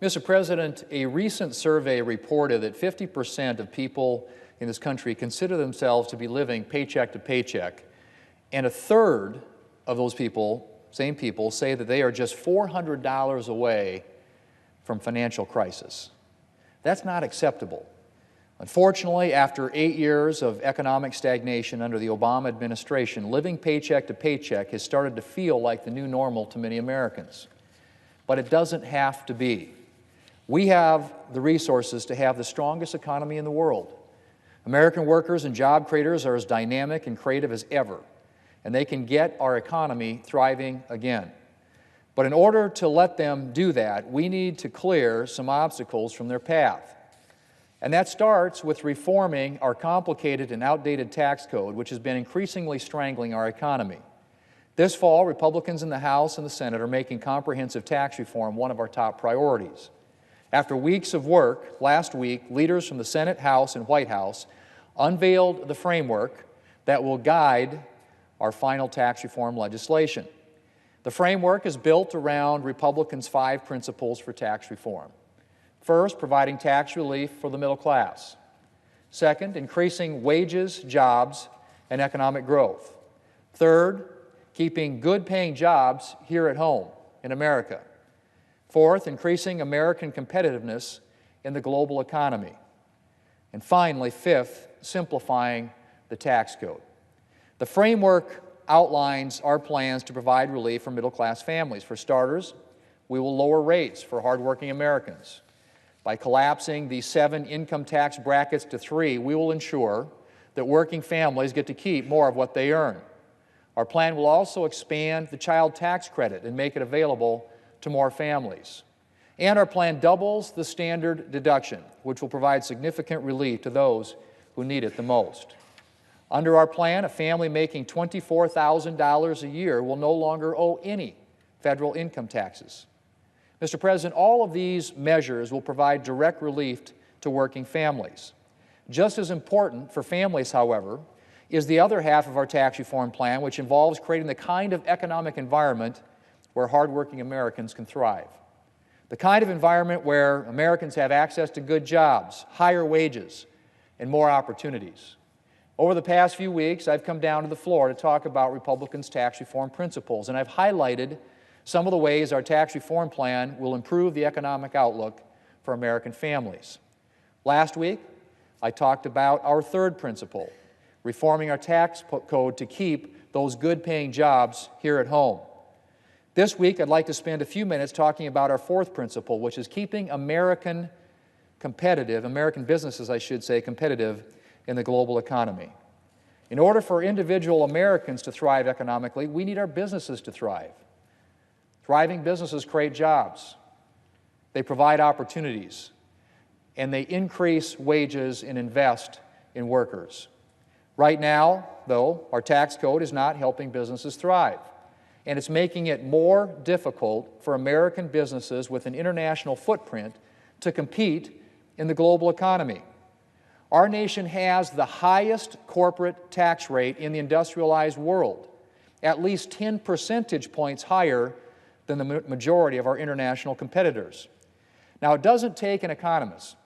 Mr. President, a recent survey reported that 50% of people in this country consider themselves to be living paycheck to paycheck, and a third of those people, same people, say that they are just $400 away from financial crisis. That's not acceptable. Unfortunately, after 8 years of economic stagnation under the Obama administration, living paycheck to paycheck has started to feel like the new normal to many Americans. But it doesn't have to be. We have the resources to have the strongest economy in the world. American workers and job creators are as dynamic and creative as ever, and they can get our economy thriving again. But in order to let them do that, we need to clear some obstacles from their path. And that starts with reforming our complicated and outdated tax code, which has been increasingly strangling our economy. This fall, Republicans in the House and the Senate are making comprehensive tax reform one of our top priorities. After weeks of work, last week, leaders from the Senate, House, and White House unveiled the framework that will guide our final tax reform legislation. The framework is built around Republicans' 5 principles for tax reform. First, providing tax relief for the middle class. Second, increasing wages, jobs, and economic growth. Third, keeping good-paying jobs here at home in America. Fourth, increasing American competitiveness in the global economy. And finally, fifth, simplifying the tax code. The framework outlines our plans to provide relief for middle-class families. For starters, we will lower rates for hardworking Americans. By collapsing the 7 income tax brackets to 3, we will ensure that working families get to keep more of what they earn. Our plan will also expand the child tax credit and make it available to more families. And our plan doubles the standard deduction, which will provide significant relief to those who need it the most. Under our plan, a family making $24,000 a year will no longer owe any federal income taxes. Mr. President, all of these measures will provide direct relief to working families. Just as important for families, however, is the other half of our tax reform plan, which involves creating the kind of economic environment where hardworking Americans can thrive. The kind of environment where Americans have access to good jobs, higher wages, and more opportunities. Over the past few weeks, I've come down to the floor to talk about Republicans' tax reform principles, and I've highlighted some of the ways our tax reform plan will improve the economic outlook for American families. Last week, I talked about our third principle, reforming our tax code to keep those good-paying jobs here at home. This week, I'd like to spend a few minutes talking about our fourth principle, which is keeping American businesses, I should say, competitive in the global economy. In order for individual Americans to thrive economically, we need our businesses to thrive. Thriving businesses create jobs, they provide opportunities, and they increase wages and invest in workers. Right now, though, our tax code is not helping businesses thrive, and it's making it more difficult for American businesses with an international footprint to compete in the global economy. Our nation has the highest corporate tax rate in the industrialized world, at least 10 percentage points higher than the majority of our international competitors. Now, it doesn't take an economist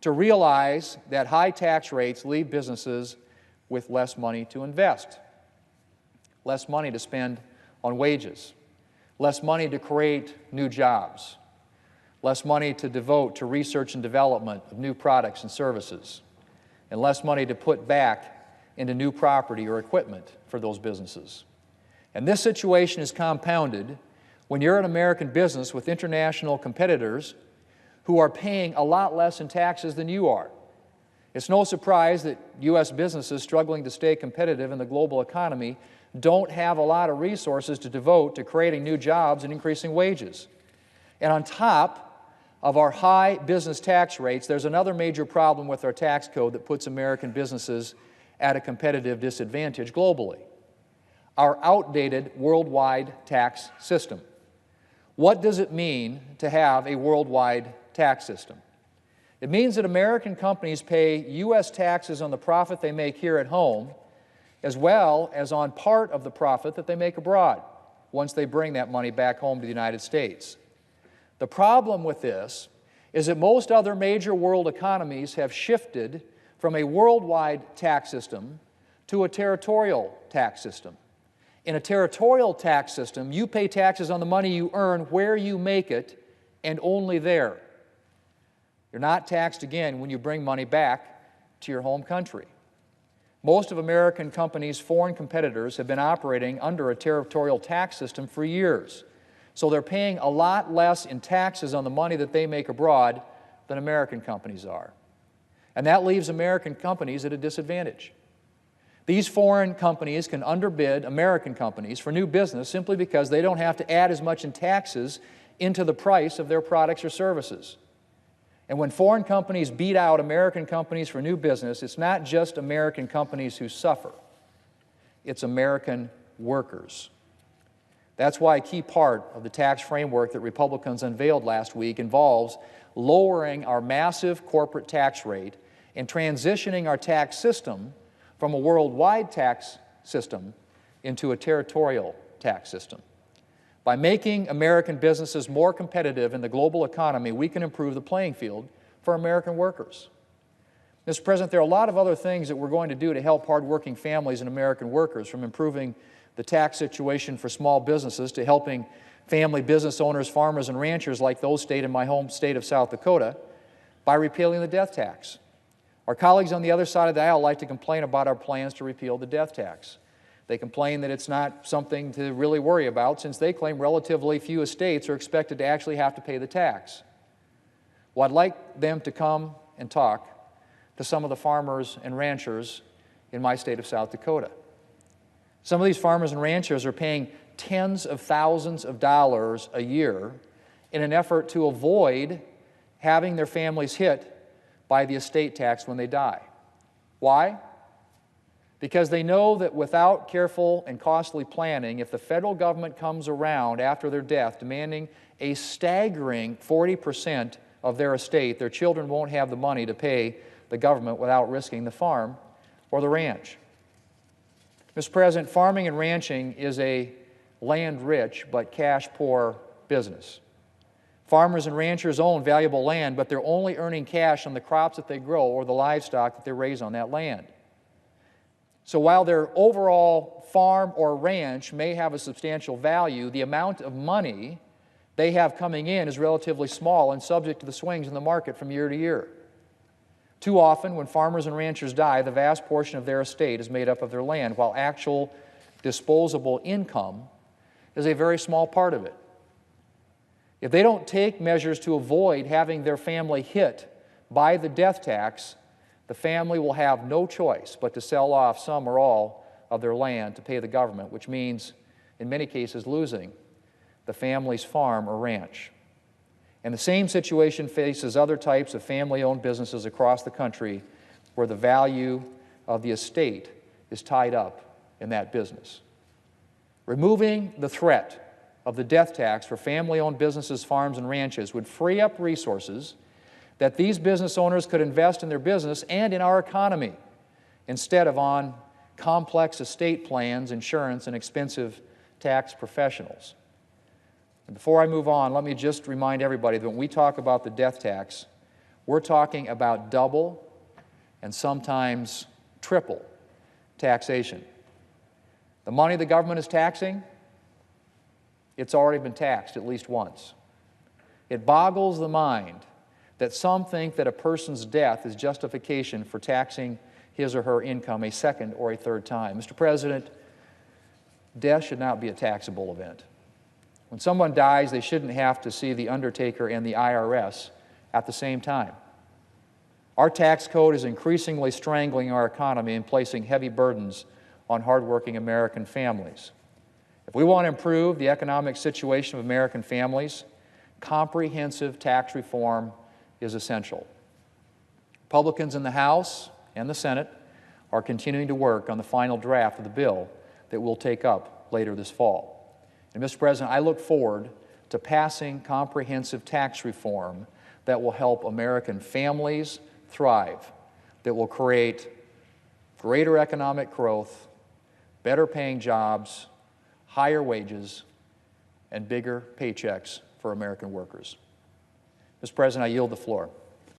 to realize that high tax rates leave businesses with less money to invest, less money to spend on wages, less money to create new jobs, less money to devote to research and development of new products and services, and less money to put back into new property or equipment for those businesses. And this situation is compounded when you're an American business with international competitors who are paying a lot less in taxes than you are. It's no surprise that U.S. businesses struggling to stay competitive in the global economy don't have a lot of resources to devote to creating new jobs and increasing wages. And on top of our high business tax rates, there's another major problem with our tax code that puts American businesses at a competitive disadvantage globally: our outdated worldwide tax system. What does it mean to have a worldwide tax system? It means that American companies pay U.S. taxes on the profit they make here at home, as well as on part of the profit that they make abroad once they bring that money back home to the United States. The problem with this is that most other major world economies have shifted from a worldwide tax system to a territorial tax system. In a territorial tax system, you pay taxes on the money you earn where you make it and only there. You're not taxed again when you bring money back to your home country. Most of American companies' foreign competitors have been operating under a territorial tax system for years. So they're paying a lot less in taxes on the money that they make abroad than American companies are. And that leaves American companies at a disadvantage. These foreign companies can underbid American companies for new business simply because they don't have to add as much in taxes into the price of their products or services. And when foreign companies beat out American companies for new business, it's not just American companies who suffer. It's American workers. That's why a key part of the tax framework that Republicans unveiled last week involves lowering our massive corporate tax rate and transitioning our tax system from a worldwide tax system into a territorial tax system. By making American businesses more competitive in the global economy, we can improve the playing field for American workers. Mr. President, there are a lot of other things that we're going to do to help hardworking families and American workers, from improving the tax situation for small businesses to helping family business owners, farmers, and ranchers like those stayed in my home state of South Dakota by repealing the death tax. Our colleagues on the other side of the aisle like to complain about our plans to repeal the death tax. They complain that it's not something to really worry about, since they claim relatively few estates are expected to actually have to pay the tax. Well, I'd like them to come and talk to some of the farmers and ranchers in my state of South Dakota. Some of these farmers and ranchers are paying tens of thousands of dollars a year in an effort to avoid having their families hit by the estate tax when they die. Why? Because they know that without careful and costly planning, if the federal government comes around after their death demanding a staggering 40% of their estate, their children won't have the money to pay the government without risking the farm or the ranch. Mr. President, farming and ranching is a land-rich but cash-poor business. Farmers and ranchers own valuable land, but they're only earning cash on the crops that they grow or the livestock that they raise on that land. So while their overall farm or ranch may have a substantial value, the amount of money they have coming in is relatively small and subject to the swings in the market from year to year. Too often, when farmers and ranchers die, the vast portion of their estate is made up of their land, while actual disposable income is a very small part of it. If they don't take measures to avoid having their family hit by the death tax, the family will have no choice but to sell off some or all of their land to pay the government, which means, in many cases, losing the family's farm or ranch. And the same situation faces other types of family-owned businesses across the country where the value of the estate is tied up in that business. Removing the threat of the death tax for family-owned businesses, farms, and ranches would free up resources that these business owners could invest in their business and in our economy instead of on complex estate plans, insurance, and expensive tax professionals. And before I move on, let me just remind everybody that when we talk about the death tax, we're talking about double and sometimes triple taxation. The money the government is taxing, it's already been taxed at least once. It boggles the mind that some think that a person's death is justification for taxing his or her income a second or a third time. Mr. President, death should not be a taxable event. When someone dies, they shouldn't have to see the undertaker and the IRS at the same time. Our tax code is increasingly strangling our economy and placing heavy burdens on hardworking American families. If we want to improve the economic situation of American families, comprehensive tax reform is essential. Republicans in the House and the Senate are continuing to work on the final draft of the bill that we'll take up later this fall. And Mr. President, I look forward to passing comprehensive tax reform that will help American families thrive, that will create greater economic growth, better paying jobs, higher wages, and bigger paychecks for American workers. Mr. President, I yield the floor.